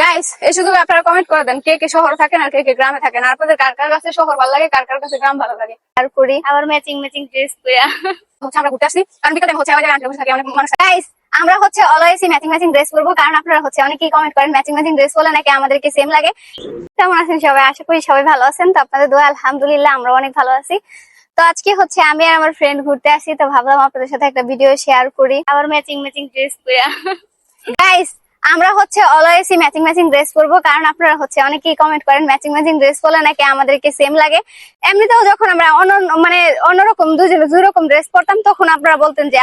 Guys এই শুধু আপনারা কমেন্ট করে দেন কে কে শহর থাকেন আর কে কে গ্রামে থাকেন, আর আপনাদের কার কার কাছে শহর ভালো লাগে, কার কার কাছে গ্রাম ভালো লাগে। আর করি আবার ম্যাচিং ম্যাচিং ড্রেস পরা হচ্ছে আমরা ঘুরতে আসছি, কারণ বিকেল টাইম হচ্ছে আমাদের আন্টি বসে থাকে অনেক মানুষ। গাইস আমরা হচ্ছে অলওয়েজই ম্যাচিং ম্যাচিং ড্রেস পরবো, কারণ আপনারা হচ্ছে অনেকেই কমেন্ট করেন ম্যাচিং ম্যাচিং ড্রেস পরলে নাকি আমাদেরকে সেম লাগে। কেমন আছেন সবাই? আশা করি সবাই ভালো আছেন। তো আপনাদের দোয়া আলহামদুলিল্লাহ আমরা অনেক ভালো আছি। তো আজকে হচ্ছে আমি আর আমার ফ্রেন্ড ঘুরতে আসি, তো ভাবলাম আপনাদের সাথে একটা ভিডিও শেয়ার করি আবার ম্যাচিং ম্যাচিং ড্রেস পরা গাইস আমরা হচ্ছে অলওয়েজই ম্যাচিং ম্যাচিং ড্রেস পরবো, কারণ আপনারা হচ্ছে অনেকেই কমেন্ট করেন ম্যাচিং ম্যাচিং ড্রেস পরলে নাকি আমাদেরকে সেম লাগে। এমনিতেও যখন আমরা মানে অন্যরকম দুই রকম ড্রেস পরতাম তখন আপনারা বলতেন যে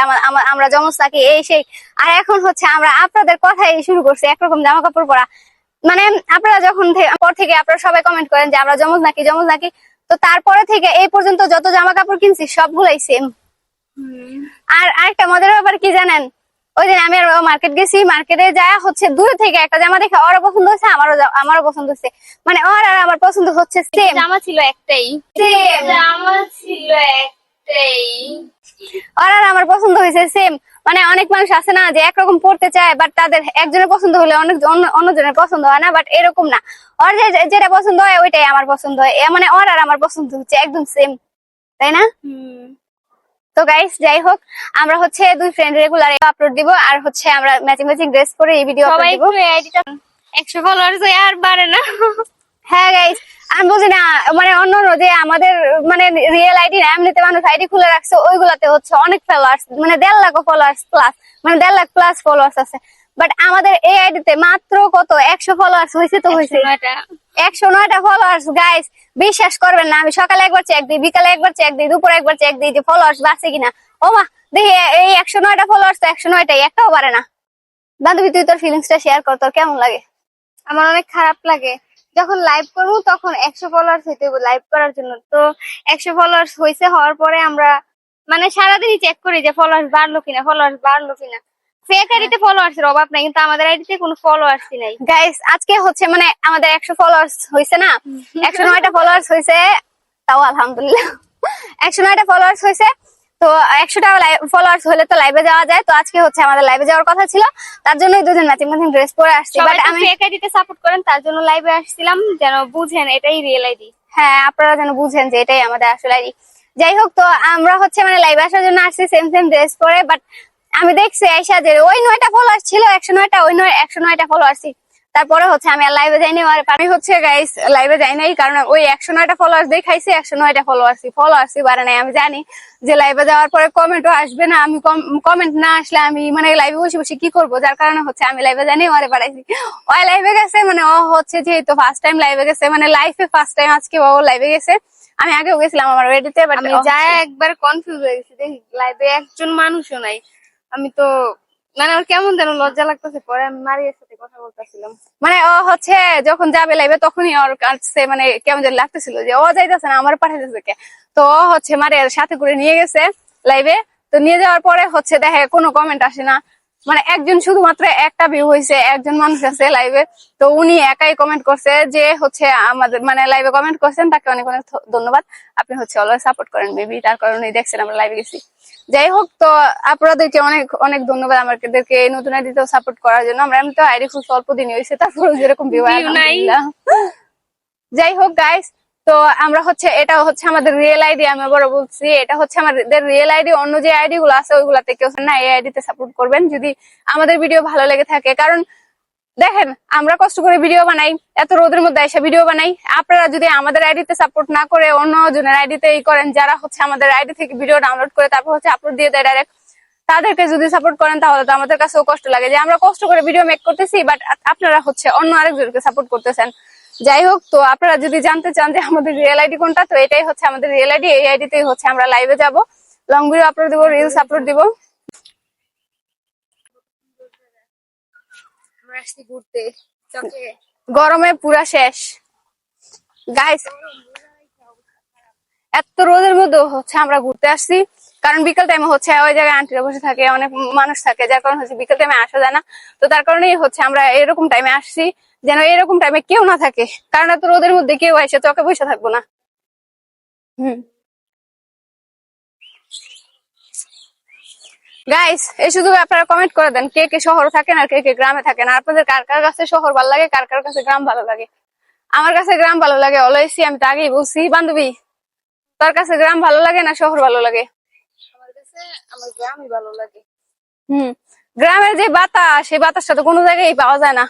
আমরা জমজ থাকি এই সেই, আর এখন হচ্ছে আমরা আপনাদের কথাই শুরু করছি একরকম জামা কাপড় পরা। মানে আপনারা যখন পর থেকে আপনারা সবাই কমেন্ট করেন যে আমরা জমজ নাকি জমজ নাকি, তো তারপরে থেকে এই পর্যন্ত যত জামা কাপড় কিনছি সবগুলাই সেম। আর আরেকটা মজার ব্যাপার কি জানেন, ওই দিন আমি মার্কেট গেছি, মার্কেটে যায় হচ্ছে দূরে থেকে একটা জামা দেখে ওরও পছন্দ হচ্ছে, আমারও পছন্দ হচ্ছে, মানে ওর আর আমার পছন্দ হচ্ছে সেম। জামা ছিল একটাই ওর আর আমার পছন্দ হয়েছে সেম। মানে অনেক মানুষ আছে না যে একরকম পড়তে চায়, বাট তাদের একজনের পছন্দ হলে অনেক অন্যজনের পছন্দ হয় না, বাট এরকম না, ওর যেটা পছন্দ হয় ওইটাই আমার পছন্দ হয়, মানে ওর আর আমার পছন্দ হচ্ছে একদম সেম, তাই না? তো গাইস যাই হোক, আমরা হচ্ছে দুই ফ্রেন্ড রেগুলার আপলোড দিব, আর হচ্ছে আমরা ম্যাচিং ম্যাচিং ড্রেস পরে এই ভিডিও আপলোড সবাই দিব। একটু আইডিটা 100 ফলোয়ার্স আর বাড়ে না। হ্যাঁ গাইস আমি বুঝি না, মানে অন্য যে আমাদের মানে রিয়েল আইডি না, এমনিতে মানুষ আইডি খুলে রাখছে ওইগুলাতে হচ্ছে অনেক ফলোয়ার্স, মানে 1.5 লাখ ফলোয়ার্স প্লাস, মানে 1.5 লাখ প্লাস ফলোয়ার্স আছে, বাট আমাদের এই আইডিতে মাত্র কত 100 ফলোয়ার্স হয়েছে, তো হয়েছে 109টা ফলোয়ার্স। গাইস বিশ্বাস করবেন না, আমি সকালে একবার চেক দিই, বিকালে একবার চেক দিই, দুপুরে একবার চেক দিই যে ফলোয়ার্স বাড়ছে কিনা। ও মা, দেখি এই 109টা ফলোয়ার্স তো 109টাই, একটাও বাড়ে না। বান্ধবী তুই তোর ফিলিংসটা শেয়ার কর, তোর কেমন লাগে? আমার অনেক খারাপ লাগে যখন লাইভ করবো, তখন 100 ফলোয়ার্স হইতে হবে লাইভ করার জন্য। তো 100 ফলোয়ার্স হয়েছে, হওয়ার পরে আমরা মানে সারাদিনই চেক করি যে ফলোয়ার্স বাড়লো কিনা। ফেক আইডিতে ফলোয়ার্স এর অভাব নাই, কিন্তু আমাদের আইডিতে কোনো ফলোয়ার্সই নাই। গাইস আজকে হচ্ছে মানে আমাদের 100 ফলোয়ার্স হয়েছে না, 109টা ফলোয়ার্স হয়েছে, তাও আলহামদুলিল্লাহ 109টা ফলোয়ার্স হয়েছে। তো 100টা ফলোয়ার্স হলে তো লাইভে যাওয়া যায়, তো আজকে হচ্ছে আমাদের লাইভে যাওয়ার কথা ছিল, তার জন্যই দুজন ম্যাচিং ম্যাচিং ড্রেস পরে আসছি। সবাই বাট তো আমি ফেক আইডিতে সাপোর্ট করেন, তার জন্য লাইভে আসছিলাম যেন বুঝেন এটাই রিয়েল আইডি। হ্যাঁ আপনারা যেন বুঝেন যে এটাই আমাদের আসলে আইডি। যাই হোক, তো আমরা হচ্ছে মানে লাইভে আসার জন্য আসছি সেম সেম ড্রেস পরে, বাট আমি দেখছি আইসা যে ওই 9টা ফলোয়ার্স ছিল, 109টা, ওই 109টা ফলোয়ার্স, তারপরে হচ্ছে আমি আর লাইভে যাইনি। আর আমি হচ্ছে গাইস লাইভে যাই নাই, কারণ ওই 109টা ফলোয়ার্স দেখাইছি, 109টা ফলোয়ার্সই বাড়ে নাই। আমি জানি যে লাইভে যাওয়ার পরে কমেন্টও আসবে না, আমি কমেন্ট না আসলে আমি মানে লাইভে বসে বসে কি করবো, যার কারণে হচ্ছে আমি লাইভে জানি ওরে বাড়াইছি। ওই লাইভে গেছে, মানে ও হচ্ছে যেহেতু ফার্স্ট টাইম লাইভে গেছে, মানে লাইফে ফার্স্ট টাইম আজকে ও লাইভে গেছে। আমি আগেও গেছিলাম আমার ওয়েডিতে, বাট আমি যাই একবার কনফিউজ হয়ে গেছি, দেখি লাইভে একজন মানুষও নাই। আমি তো মানে ওর কেমন যেন লজ্জা লাগতেছে, পরে আমি মারিয়ার সাথে কথা বলতেছিলাম। মানে ও হচ্ছে যখন যাবে লাইভে তখনই ওর কাছে মানে কেমন যেন লাগতেছিল যে ও যাইতেছে না, আমার পাঠাইতেছে কে। তো ও হচ্ছে মারিয়ার সাথে করে নিয়ে গেছে লাইভে, তো নিয়ে যাওয়ার পরে হচ্ছে দেখে কোনো কমেন্ট আসে না, মানে একজন শুধুমাত্র একটা ভিউ হয়েছে, একজন মানুষ আছে লাইভে, তো উনি একাই কমেন্ট করছে যে হচ্ছে আমাদের মানে লাইভে কমেন্ট করছেন, তাকে অনেক অনেক ধন্যবাদ, আপনি হচ্ছে অলওয়েজ সাপোর্ট করেন, মেবি তার কারণে দেখছেন আমরা লাইভে গেছি। যাই হোক, তো আপনাদেরকে অনেক অনেক ধন্যবাদ আমাদেরকে এই নতুন আইডিতেও সাপোর্ট করার জন্য। আমরা এমনি তো আইডি খুব স্বল্প দিনই হয়েছে, তারপরে যেরকম ভিউ আলহামদুলিল্লাহ। যাই হোক গাইস, তো আমরা হচ্ছে এটা হচ্ছে আমাদের রিয়েল আইডি, আমি আবার বলছি এটা হচ্ছে আমাদের রিয়েল আইডি। অন্য যে আইডি গুলো আছে ওইগুলাতে কেউ না, এই আইডিতে সাপোর্ট করবেন যদি আমাদের ভিডিও ভালো লেগে থাকে। কারণ দেখেন আমরা কষ্ট করে ভিডিও বানাই, এত রোদের মধ্যে এসে ভিডিও বানাই, আপনারা যদি আমাদের আইডিতে সাপোর্ট না করে অন্য জনের আইডিতে ই করেন, যারা হচ্ছে আমাদের আইডি থেকে ভিডিও ডাউনলোড করে তারপর হচ্ছে আপলোড দিয়ে দেয় ডাইরেক্ট, তাদেরকে যদি সাপোর্ট করেন তাহলে তো আমাদের কাছেও কষ্ট লাগে যে আমরা কষ্ট করে ভিডিও মেক করতেছি, বাট আপনারা হচ্ছে অন্য আরেকজনকে সাপোর্ট করতেছেন। যাই হোক, তো আপনারা যদি জানতে চান যে আমাদের রিয়েল আইডি কোনটা, তো এটাই হচ্ছে আমাদের রিয়েল আইডি। এই আইডিতেই হচ্ছে আমরা লাইভে যাব, লং ভিডিও আপলোড দিব, রিলস আপলোড দিব। ঘুরতে গরমে পুরা শেষ গাইস, এত রোদের মধ্যে হচ্ছে আমরা ঘুরতে আসছি, কারণ বিকেল টাইমে হচ্ছে ওই জায়গায় আন্টিরা বসে থাকে, অনেক মানুষ থাকে, যার কারণে হচ্ছে বিকেল টাইমে আসা যায় না। তো তার কারণেই হচ্ছে আমরা এরকম টাইমে আসছি, যেন এরকম টাইমে কেউ না থাকে, কারণ এত রোদের মধ্যে কেউ এসে চকে বসে থাকবো না। গাইস এই শুধু আপনারা কমেন্ট করে দেন কে কে শহরে থাকেন আর কে কে গ্রামে থাকেন, আর আপনাদের কার কার কাছে শহর ভালো লাগে, কার কার কাছে গ্রাম ভালো লাগে। আমার কাছে গ্রাম ভালো লাগে অলওয়েজই, আমি তো আগেই বলছি। বান্ধবী, তোর কাছে গ্রাম ভালো লাগে না শহর ভালো লাগে? আমার কাছে আমার গ্রামই ভালো লাগে। গ্রামের যে বাতাস, সেই বাতাসটা তো কোনো জায়গায় পাওয়া যায় না।